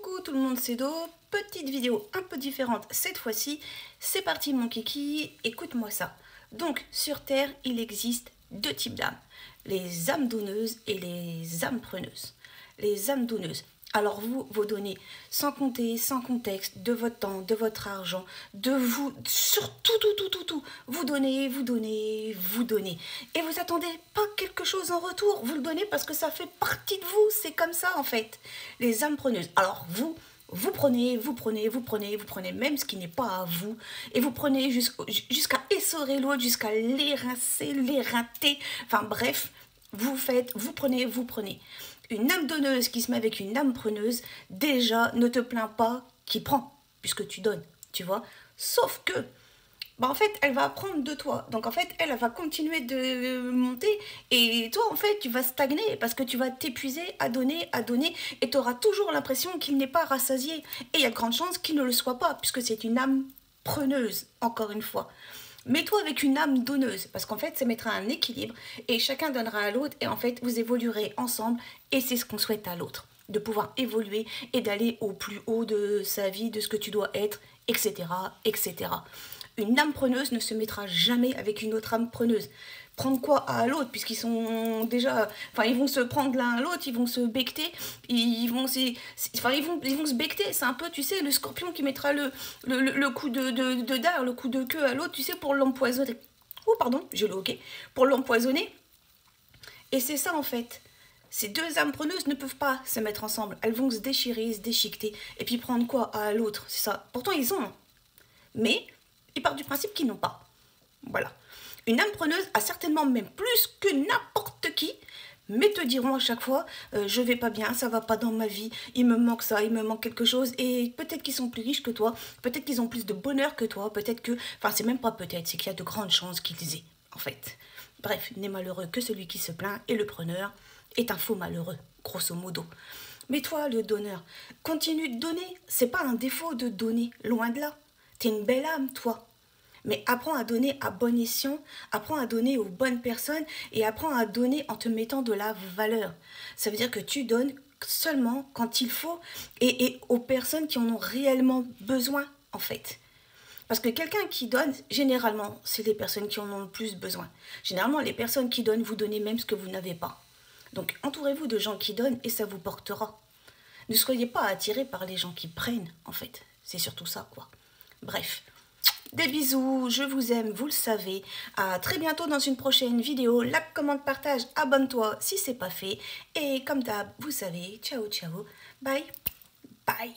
Coucou tout le monde, c'est Do. Petite vidéo un peu différente cette fois-ci. C'est parti mon kiki, écoute-moi ça. Donc sur Terre, il existe deux types d'âmes. Les âmes donneuses et les âmes preneuses. Les âmes donneuses. Alors vous donnez sans compter, sans contexte, de votre temps, de votre argent, de vous, sur tout. Vous donnez. Et vous attendez pas quelque chose en retour. Vous le donnez parce que ça fait partie de vous. C'est comme ça en fait. Les âmes preneuses. Alors vous prenez même ce qui n'est pas à vous. Et vous prenez jusqu'à essorer l'autre, jusqu'à l'érincer, l'éreinter. Enfin bref, vous prenez. Une âme donneuse qui se met avec une âme preneuse, déjà, ne te plains pas qui prend, puisque tu donnes, tu vois. Sauf que, en fait, elle va apprendre de toi. Donc, en fait, elle va continuer de monter. Et toi, en fait, tu vas stagner parce que tu vas t'épuiser à donner. Et tu auras toujours l'impression qu'il n'est pas rassasié. Et il y a de grandes chances qu'il ne le soit pas, puisque c'est une âme preneuse, encore une fois. Mets-toi avec une âme donneuse, parce qu'en fait, ça mettra un équilibre et chacun donnera à l'autre et en fait, vous évoluerez ensemble et c'est ce qu'on souhaite à l'autre, de pouvoir évoluer et d'aller au plus haut de sa vie, de ce que tu dois être, etc., etc. Une âme preneuse ne se mettra jamais avec une autre âme preneuse. Prendre quoi à l'autre, puisqu'ils sont déjà... Enfin, ils vont se prendre l'un à l'autre, ils vont se becter, ils vont se becter. C'est un peu, tu sais, le scorpion qui mettra le coup de dard, le coup de queue à l'autre, tu sais, pour l'empoisonner. Oh, pardon, j'ai le hoquet. Pour l'empoisonner. Et c'est ça, en fait. Ces deux âmes preneuses ne peuvent pas se mettre ensemble. Elles vont se déchirer, se déchiqueter, et puis prendre quoi à l'autre, c'est ça. Pourtant, ils ont. Mais ils partent du principe qu'ils n'ont pas. Voilà. Une âme preneuse a certainement même plus que n'importe qui, mais te diront à chaque fois je vais pas bien, ça va pas dans ma vie, il me manque ça, il me manque quelque chose, et peut-être qu'ils sont plus riches que toi, peut-être qu'ils ont plus de bonheur que toi, peut-être que... Enfin, c'est même pas peut-être, c'est qu'il y a de grandes chances qu'ils aient, en fait. Bref, n'est malheureux que celui qui se plaint, et le preneur est un faux malheureux, grosso modo. Mais toi, le donneur, continue de donner, c'est pas un défaut de donner, loin de là. T'es une belle âme, toi. Mais apprends à donner à bon escient, apprends à donner aux bonnes personnes et apprends à donner en te mettant de la valeur. Ça veut dire que tu donnes seulement quand il faut et aux personnes qui en ont réellement besoin, en fait. Parce que quelqu'un qui donne, généralement, c'est les personnes qui en ont le plus besoin. Généralement, les personnes qui donnent, vous donnez même ce que vous n'avez pas. Donc, entourez-vous de gens qui donnent et ça vous portera. Ne soyez pas attirés par les gens qui prennent, en fait. C'est surtout ça, quoi. Bref. Des bisous, je vous aime, vous le savez. À très bientôt dans une prochaine vidéo. Like, commente, partage, abonne-toi si c'est pas fait. Et comme d'hab, vous savez, ciao, ciao, bye, bye.